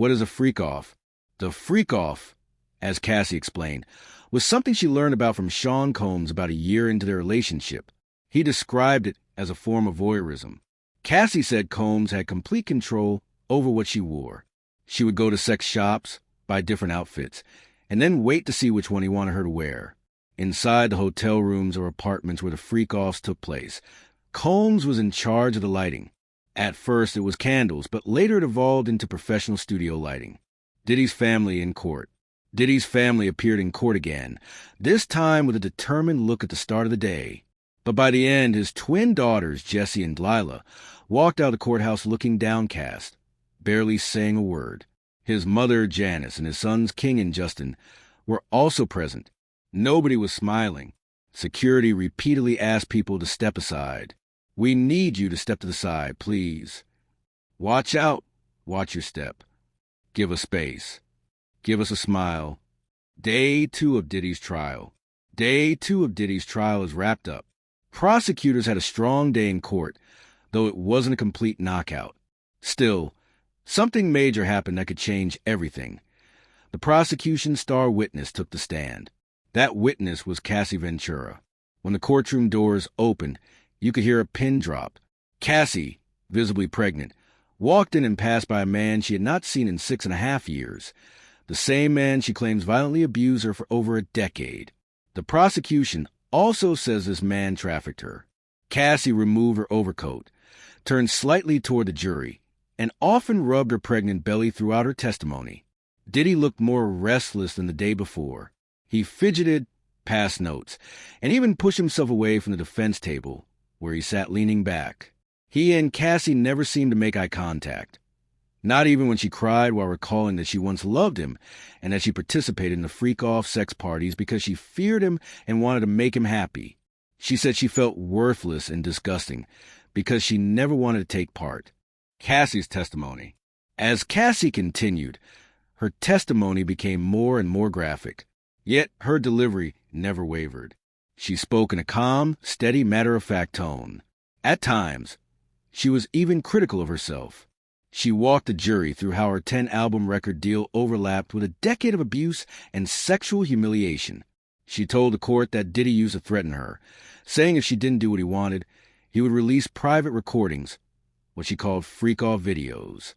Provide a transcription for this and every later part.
What is a freak-off? The freak-off, as Cassie explained, was something she learned about from Sean Combs about a year into their relationship. He described it as a form of voyeurism. Cassie said Combs had complete control over what she wore. She would go to sex shops, buy different outfits, and then wait to see which one he wanted her to wear. Inside the hotel rooms or apartments where the freak-offs took place, Combs was in charge of the lighting. At first it was candles, but later it evolved into professional studio lighting. Diddy's family in court. Diddy's family appeared in court again, this time with a determined look at the start of the day. But by the end, his twin daughters, Jessie and Delilah, walked out of the courthouse looking downcast, barely saying a word. His mother, Janice, and his sons, King and Justin, were also present. Nobody was smiling. Security repeatedly asked people to step aside. "We need you to step to the side, please. Watch out. Watch your step. Give us space. Give us a smile." Day 2 of Diddy's trial. Day 2 of Diddy's trial is wrapped up. Prosecutors had a strong day in court, though it wasn't a complete knockout. Still, something major happened that could change everything. The prosecution's star witness took the stand. That witness was Cassie Ventura. When the courtroom doors opened, you could hear a pin drop. Cassie, visibly pregnant, walked in and passed by a man she had not seen in 6.5 years. The same man she claims violently abused her for over a decade. The prosecution also says this man trafficked her. Cassie removed her overcoat, turned slightly toward the jury, and often rubbed her pregnant belly throughout her testimony. Diddy looked more restless than the day before. He fidgeted, passed notes, and even pushed himself away from the defense table, where he sat leaning back. He and Cassie never seemed to make eye contact. Not even when she cried while recalling that she once loved him and that she participated in the freak-off sex parties because she feared him and wanted to make him happy. She said she felt worthless and disgusting because she never wanted to take part. Cassie's testimony. As Cassie continued, her testimony became more and more graphic. Yet her delivery never wavered. She spoke in a calm, steady, matter-of-fact tone. At times, she was even critical of herself. She walked the jury through how her 10-album record deal overlapped with a decade of abuse and sexual humiliation. She told the court that Diddy used to threaten her, saying if she didn't do what he wanted, he would release private recordings, what she called freak-off videos.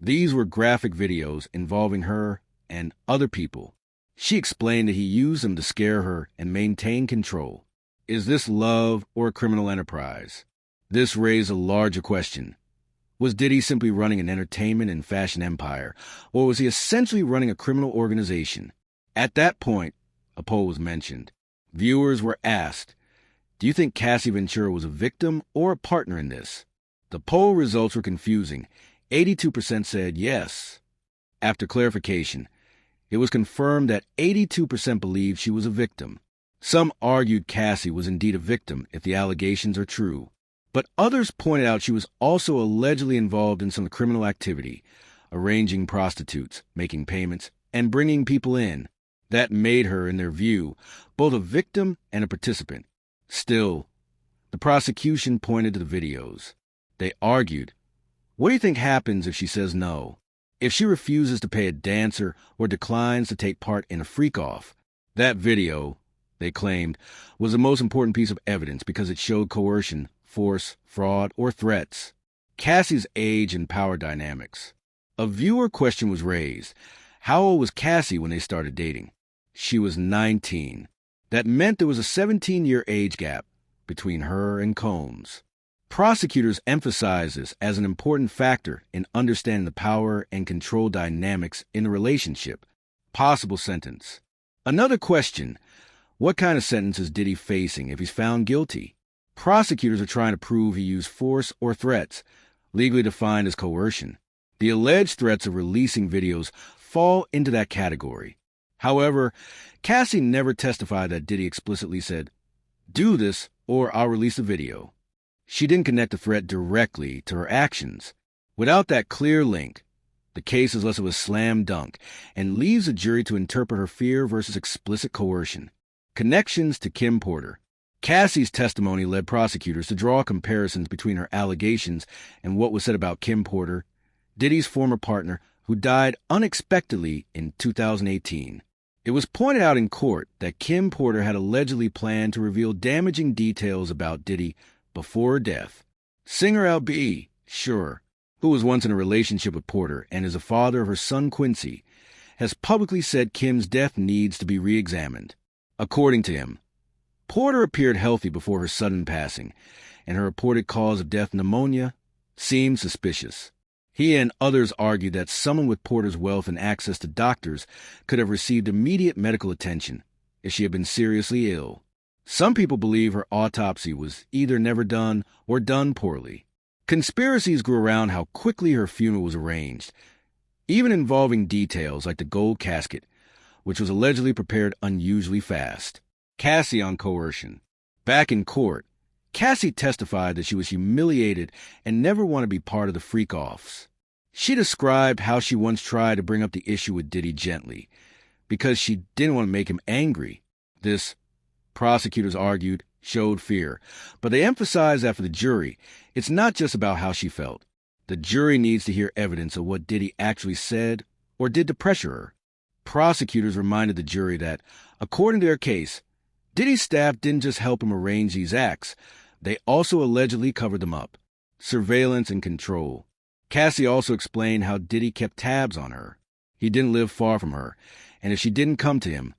These were graphic videos involving her and other people. She explained that he used them to scare her and maintain control. Is this love or a criminal enterprise? This raised a larger question. Was Diddy simply running an entertainment and fashion empire, or was he essentially running a criminal organization? At that point, a poll was mentioned. Viewers were asked, do you think Cassie Ventura was a victim or a partner in this? The poll results were confusing. 82% said yes. After clarification, it was confirmed that 82% believed she was a victim. Some argued Cassie was indeed a victim if the allegations are true. But others pointed out she was also allegedly involved in some criminal activity, arranging prostitutes, making payments, and bringing people in. That made her, in their view, both a victim and a participant. Still, the prosecution pointed to the videos. They argued, what do you think happens if she says no? If she refuses to pay a dancer or declines to take part in a freak-off? That video, they claimed, was the most important piece of evidence because it showed coercion, force, fraud, or threats. Cassie's age and power dynamics. A viewer question was raised. How old was Cassie when they started dating? She was 19. That meant there was a 17-year age gap between her and Combs. Prosecutors emphasized this as an important factor in understanding the power and control dynamics in the relationship. Possible sentence. Another question, what kind of sentence is Diddy facing if he's found guilty? Prosecutors are trying to prove he used force or threats, legally defined as coercion. The alleged threats of releasing videos fall into that category. However, Cassie never testified that Diddy explicitly said, do this or I'll release the video. She didn't connect the threat directly to her actions. Without that clear link, the case is less of a slam dunk and leaves the jury to interpret her fear versus explicit coercion. Connections to Kim Porter. Cassie's testimony led prosecutors to draw comparisons between her allegations and what was said about Kim Porter, Diddy's former partner, who died unexpectedly in 2018. It was pointed out in court that Kim Porter had allegedly planned to reveal damaging details about Diddy before her death. Singer L.B., sure, who was once in a relationship with Porter and is the father of her son Quincy, has publicly said Kim's death needs to be re-examined. According to him, Porter appeared healthy before her sudden passing, and her reported cause of death, pneumonia, seemed suspicious. He and others argued that someone with Porter's wealth and access to doctors could have received immediate medical attention if she had been seriously ill. Some people believe her autopsy was either never done or done poorly. Conspiracies grew around how quickly her funeral was arranged, even involving details like the gold casket, which was allegedly prepared unusually fast. Cassie on coercion. Back in court, Cassie testified that she was humiliated and never wanted to be part of the freak-offs. She described how she once tried to bring up the issue with Diddy gently because she didn't want to make him angry. This, prosecutors argued, showed fear, but they emphasized that for the jury, it's not just about how she felt. The jury needs to hear evidence of what Diddy actually said or did to pressure her. Prosecutors reminded the jury that, according to their case, Diddy's staff didn't just help him arrange these acts, they also allegedly covered them up. Surveillance and control. Cassie also explained how Diddy kept tabs on her. He didn't live far from her, and if she didn't come to him,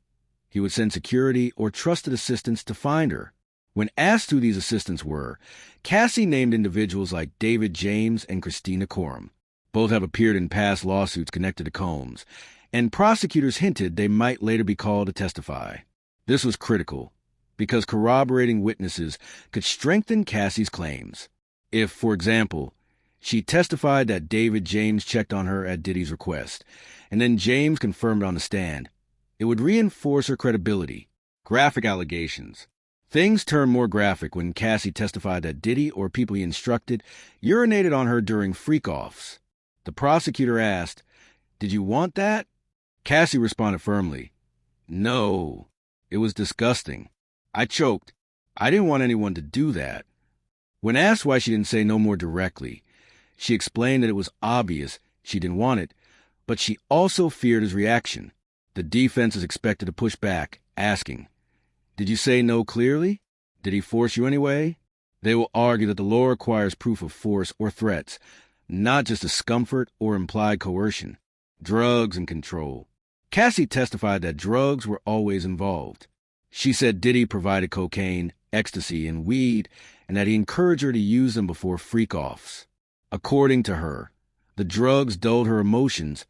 he would send security or trusted assistants to find her. When asked who these assistants were, Cassie named individuals like David James and Christina Coram. Both have appeared in past lawsuits connected to Combs, and prosecutors hinted they might later be called to testify. This was critical, because corroborating witnesses could strengthen Cassie's claims. If, for example, she testified that David James checked on her at Diddy's request, and then James confirmed on the stand, it would reinforce her credibility. Graphic allegations. Things turned more graphic when Cassie testified that Diddy or people he instructed urinated on her during freak-offs. The prosecutor asked, "Did you want that?" Cassie responded firmly, "No. It was disgusting. I choked. I didn't want anyone to do that." When asked why she didn't say no more directly, she explained that it was obvious she didn't want it, but she also feared his reaction. The defense is expected to push back, asking, "Did you say no clearly? Did he force you anyway?" They will argue that the law requires proof of force or threats, not just discomfort or implied coercion. Drugs and control. Cassie testified that drugs were always involved. She said Diddy provided cocaine, ecstasy, and weed, and that he encouraged her to use them before freak-offs. According to her, the drugs dulled her emotions,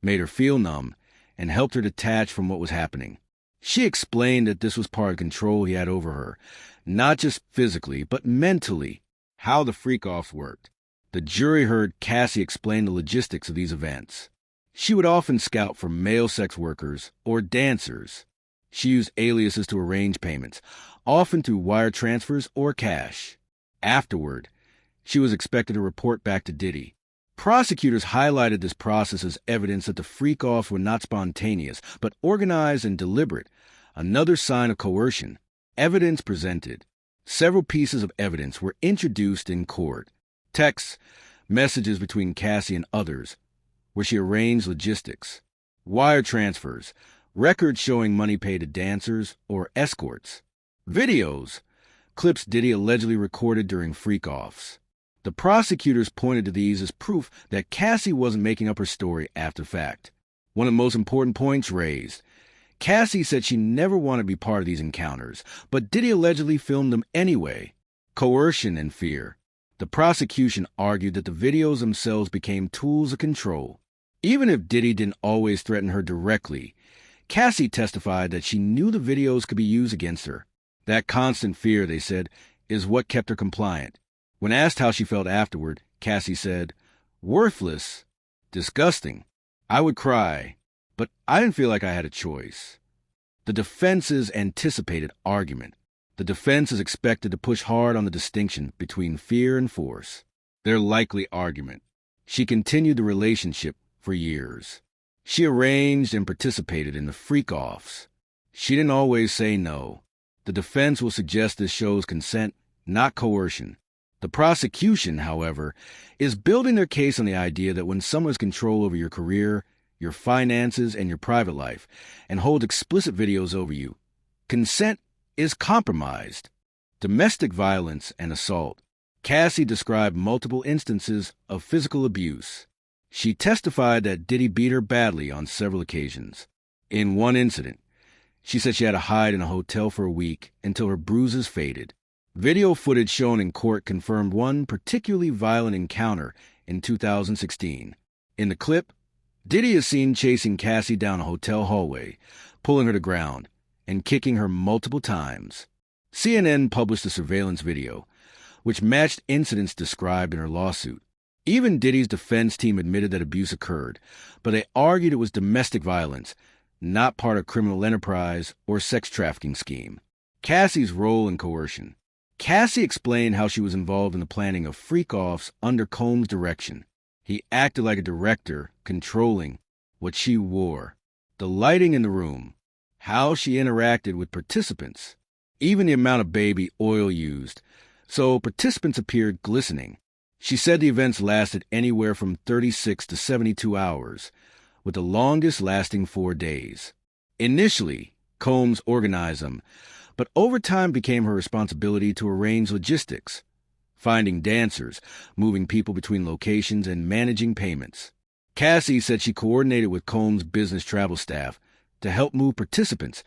made her feel numb, and helped her detach from what was happening. She explained that this was part of control he had over her, not just physically, but mentally, how the freak-offs worked. The jury heard Cassie explain the logistics of these events. She would often scout for male sex workers or dancers. She used aliases to arrange payments, often through wire transfers or cash. Afterward, she was expected to report back to Diddy. Prosecutors highlighted this process as evidence that the freak-offs were not spontaneous, but organized and deliberate, another sign of coercion. Evidence presented. Several pieces of evidence were introduced in court. Texts, messages between Cassie and others, where she arranged logistics. Wire transfers, records showing money paid to dancers or escorts. Videos, clips Diddy allegedly recorded during freak-offs. The prosecutors pointed to these as proof that Cassie wasn't making up her story after fact. One of the most important points raised. Cassie said she never wanted to be part of these encounters, but Diddy allegedly filmed them anyway. Coercion and fear. The prosecution argued that the videos themselves became tools of control. Even if Diddy didn't always threaten her directly, Cassie testified that she knew the videos could be used against her. That constant fear, they said, is what kept her compliant. When asked how she felt afterward, Cassie said, "Worthless, disgusting. I would cry, but I didn't feel like I had a choice." The defense's anticipated argument. The defense is expected to push hard on the distinction between fear and force. Their likely argument. She continued the relationship for years. She arranged and participated in the freak-offs. She didn't always say no. The defense will suggest this shows consent, not coercion. The prosecution, however, is building their case on the idea that when someone has control over your career, your finances, and your private life, and holds explicit videos over you, consent is compromised. Domestic violence and assault. Cassie described multiple instances of physical abuse. She testified that Diddy beat her badly on several occasions. In one incident, she said she had to hide in a hotel for a week until her bruises faded. Video footage shown in court confirmed one particularly violent encounter in 2016. In the clip, Diddy is seen chasing Cassie down a hotel hallway, pulling her to ground, and kicking her multiple times. CNN published a surveillance video, which matched incidents described in her lawsuit. Even Diddy's defense team admitted that abuse occurred, but they argued it was domestic violence, not part of criminal enterprise or sex trafficking scheme. Cassie's role in coercion. Cassie explained how she was involved in the planning of freak-offs under Combs' direction. He acted like a director, controlling what she wore, the lighting in the room, how she interacted with participants, even the amount of baby oil used, so participants appeared glistening. She said the events lasted anywhere from 36 to 72 hours, with the longest lasting 4 days. Initially, Combs organized them, but over time became her responsibility to arrange logistics, finding dancers, moving people between locations, and managing payments. Cassie said she coordinated with Combs' business travel staff to help move participants,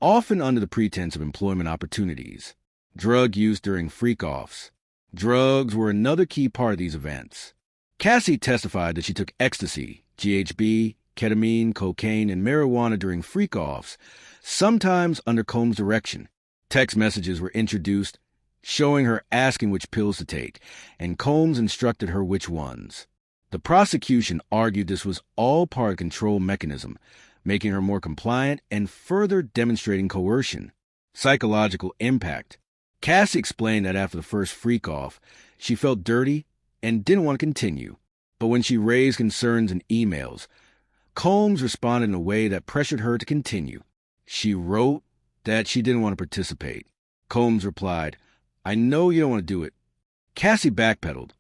often under the pretense of employment opportunities. Drug use during freak-offs. Drugs were another key part of these events. Cassie testified that she took ecstasy, GHB, ketamine, cocaine, and marijuana during freak-offs, sometimes under Combs' direction. Text messages were introduced, showing her asking which pills to take, and Combs instructed her which ones. The prosecution argued this was all part of a control mechanism, making her more compliant and further demonstrating coercion. Psychological impact. Cassie explained that after the first freak-off, she felt dirty and didn't want to continue. But when she raised concerns in emails, Combs responded in a way that pressured her to continue. She wrote that she didn't want to participate. Combs replied, "I know you don't want to do it." Cassie backpedaled,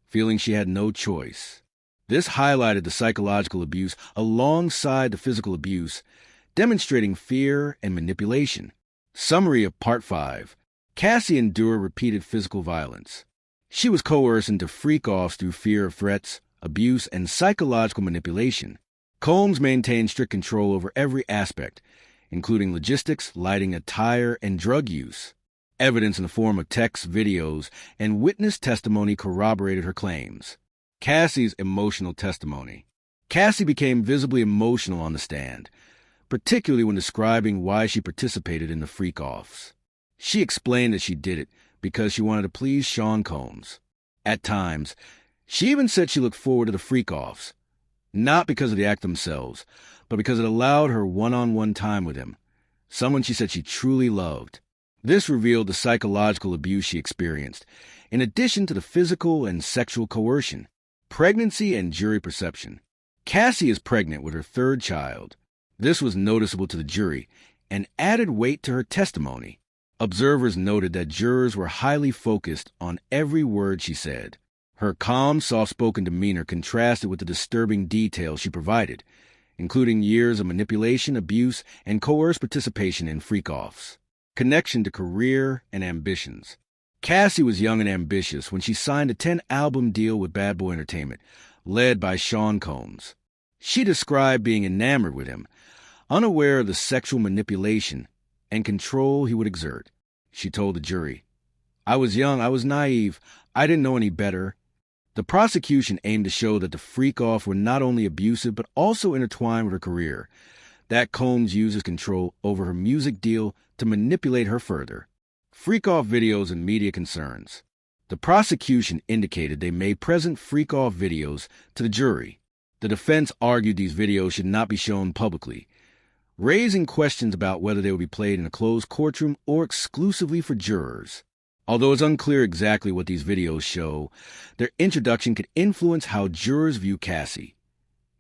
feeling she had no choice. This highlighted the psychological abuse alongside the physical abuse, demonstrating fear and manipulation. Summary of Part 5. Cassie endured repeated physical violence. She was coerced into freak-offs through fear of threats, abuse, and psychological manipulation. Combs maintained strict control over every aspect, including logistics, lighting, attire, and drug use. Evidence in the form of texts, videos, and witness testimony corroborated her claims. Cassie's emotional testimony. Cassie became visibly emotional on the stand, particularly when describing why she participated in the freak-offs. She explained that she did it because she wanted to please Sean Combs. At times, she even said she looked forward to the freak-offs, not because of the act themselves, but because it allowed her one-on-one time with him, someone she said she truly loved. This revealed the psychological abuse she experienced, in addition to the physical and sexual coercion. Pregnancy and jury perception. Cassie is pregnant with her third child. This was noticeable to the jury and added weight to her testimony. Observers noted that jurors were highly focused on every word she said. Her calm, soft-spoken demeanor contrasted with the disturbing details she provided, including years of manipulation, abuse, and coerced participation in freak-offs. Connection to career and ambitions. Cassie was young and ambitious when she signed a 10-album deal with Bad Boy Entertainment, led by Sean Combs. She described being enamored with him, unaware of the sexual manipulation and control he would exert. She told the jury, "I was young, I was naive, I didn't know any better." The prosecution aimed to show that the freak-off were not only abusive but also intertwined with her career, that Combs used his control over her music deal to manipulate her further. Freak-off videos and media concerns. The prosecution indicated they may present freak-off videos to the jury. The defense argued these videos should not be shown publicly, raising questions about whether they would be played in a closed courtroom or exclusively for jurors. Although it's unclear exactly what these videos show, their introduction could influence how jurors view Cassie,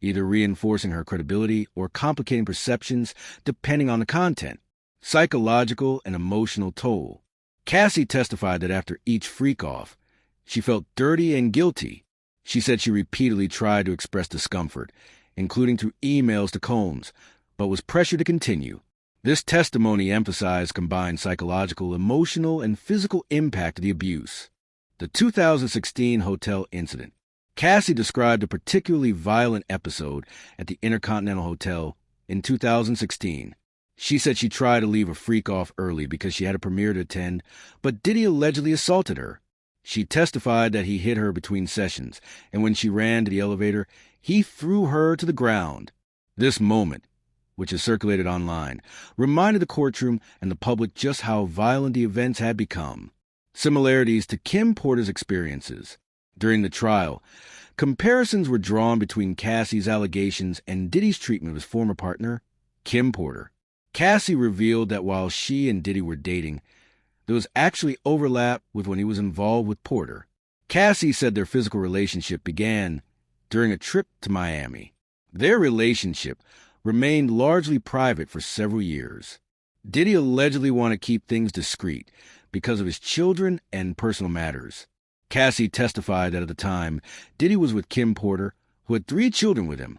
either reinforcing her credibility or complicating perceptions depending on the content. Psychological and emotional toll. Cassie testified that after each freak-off, She felt dirty and guilty. She said she repeatedly tried to express discomfort, including through emails to Combs, but was pressured to continue. This testimony emphasized combined psychological, emotional, and physical impact of the abuse. The 2016 hotel incident. Cassie described a particularly violent episode at the Intercontinental Hotel in 2016. She said she tried to leave a freak off early because she had a premiere to attend, but Diddy allegedly assaulted her. She testified that he hit her between sessions, and when she ran to the elevator, he threw her to the ground. This moment, which is circulated online, reminded the courtroom and the public just how violent the events had become. Similarities to Kim Porter's experiences. During the trial, comparisons were drawn between Cassie's allegations and Diddy's treatment of his former partner, Kim Porter. Cassie revealed that while she and Diddy were dating, there was actually overlap with when he was involved with Porter. Cassie said their physical relationship began during a trip to Miami. Their relationship remained largely private for several years. Diddy allegedly wanted to keep things discreet because of his children and personal matters. Cassie testified that at the time, Diddy was with Kim Porter, who had 3 children with him,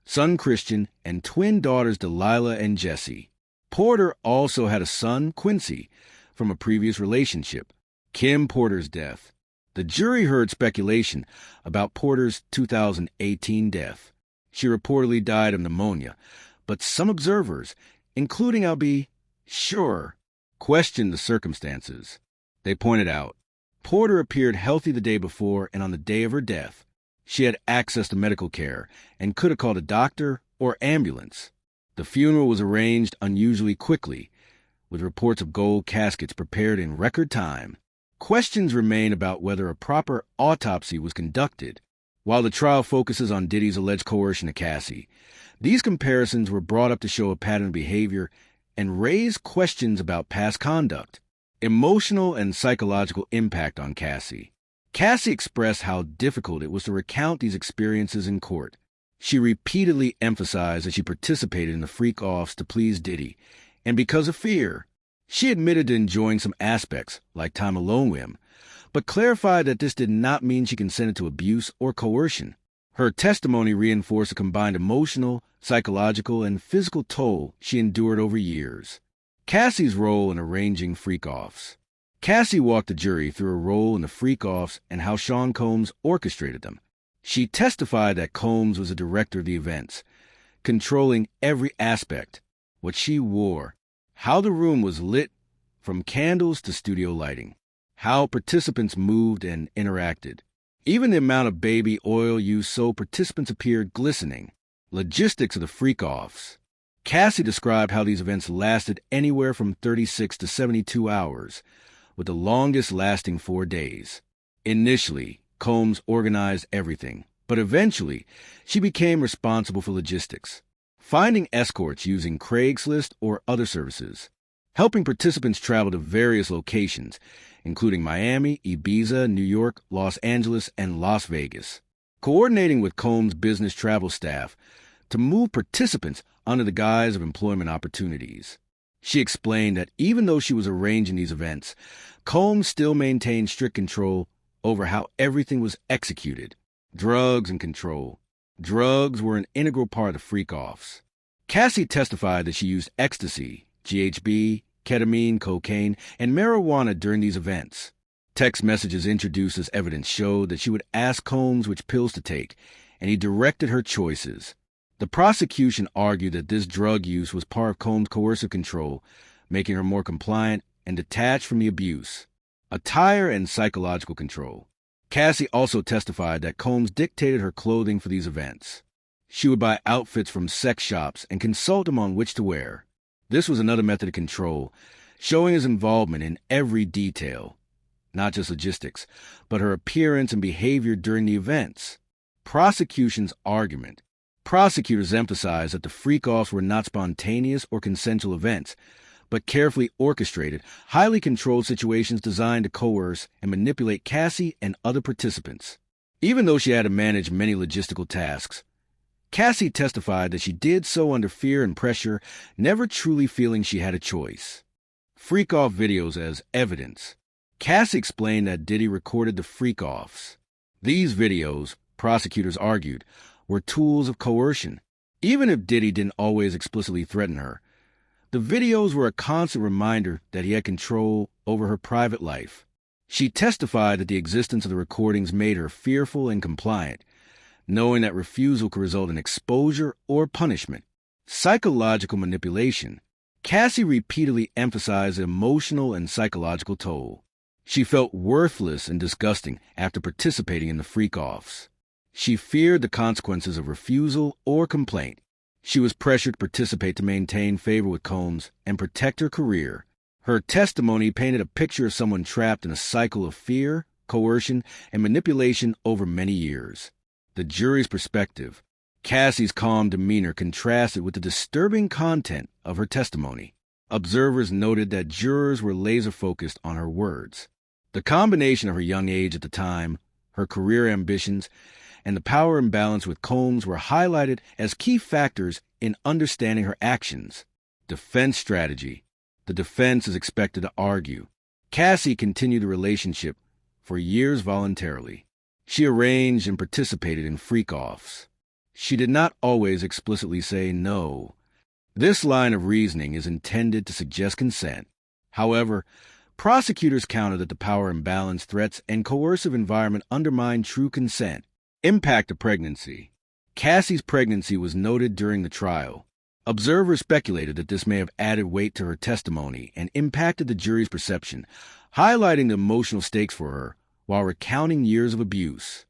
son Christian and twin daughters Delilah and Jessie. Porter also had a son, Quincy, from a previous relationship. Kim Porter's death. The jury heard speculation about Porter's 2018 death. She reportedly died of pneumonia, but some observers, including Albee, questioned the circumstances. They pointed out, Porter appeared healthy the day before and on the day of her death. She had access to medical care and could have called a doctor or ambulance. The funeral was arranged unusually quickly, with reports of gold caskets prepared in record time. Questions remain about whether a proper autopsy was conducted. While the trial focuses on Diddy's alleged coercion of Cassie, these comparisons were brought up to show a pattern of behavior and raise questions about past conduct. Emotional and psychological impact on Cassie. Cassie expressed how difficult it was to recount these experiences in court. She repeatedly emphasized that she participated in the freak-offs to please Diddy, and because of fear. She admitted to enjoying some aspects, like time alone with him, but clarified that this did not mean she consented to abuse or coercion. Her testimony reinforced a combined emotional, psychological, and physical toll she endured over years. Cassie's role in arranging freak-offs. Cassie walked the jury through her role in the freak-offs and how Sean Combs orchestrated them. She testified that Combs was the director of the events, controlling every aspect, what she wore, how the room was lit, from candles to studio lighting, how participants moved and interacted, even the amount of baby oil used so participants appeared glistening, logistics of the freak-offs. Cassie described how these events lasted anywhere from 36 to 72 hours, with the longest lasting 4 days. Initially, Combs organized everything, but eventually, she became responsible for logistics, finding escorts using Craigslist or other services, helping participants travel to various locations, including Miami, Ibiza, New York, Los Angeles, and Las Vegas, coordinating with Combs' business travel staff to move participants under the guise of employment opportunities. She explained that even though she was arranging these events, Combs still maintained strict control over how everything was executed. Drugs and control. Drugs were an integral part of the freak-offs. Cassie testified that she used ecstasy, GHB, ketamine, cocaine, and marijuana during these events. Text messages introduced as evidence showed that she would ask Combs which pills to take, and he directed her choices. The prosecution argued that this drug use was part of Combs' coercive control, making her more compliant and detached from the abuse. Attire and psychological control. Cassie also testified that Combs dictated her clothing for these events. She would buy outfits from sex shops and consult him on which to wear. This was another method of control, showing his involvement in every detail, not just logistics, but her appearance and behavior during the events. Prosecution's argument. Prosecutors emphasized that the freak-offs were not spontaneous or consensual events, but carefully orchestrated, highly controlled situations designed to coerce and manipulate Cassie and other participants. Even though she had to manage many logistical tasks, Cassie testified that she did so under fear and pressure, never truly feeling she had a choice. Freak-off videos as evidence. Cassie explained that Diddy recorded the freak-offs. These videos, prosecutors argued, were tools of coercion. Even if Diddy didn't always explicitly threaten her, the videos were a constant reminder that he had control over her private life. She testified that the existence of the recordings made her fearful and compliant, knowing that refusal could result in exposure or punishment. Psychological manipulation. Cassie repeatedly emphasized the emotional and psychological toll. She felt worthless and disgusting after participating in the freak-offs. She feared the consequences of refusal or complaint. She was pressured to participate to maintain favor with Combs and protect her career. Her testimony painted a picture of someone trapped in a cycle of fear, coercion, and manipulation over many years. The jury's perspective. Cassie's calm demeanor contrasted with the disturbing content of her testimony. Observers noted that jurors were laser-focused on her words. The combination of her young age at the time, her career ambitions, and the power imbalance with Combs were highlighted as key factors in understanding her actions. Defense strategy. The defense is expected to argue. Cassie continued the relationship for years voluntarily. She arranged and participated in freak-offs. She did not always explicitly say no. This line of reasoning is intended to suggest consent. However, prosecutors countered that the power imbalance, threats, and coercive environment undermined true consent. Impact of pregnancy. Cassie's pregnancy was noted during the trial. Observers speculated that this may have added weight to her testimony and impacted the jury's perception, highlighting the emotional stakes for her while recounting years of abuse.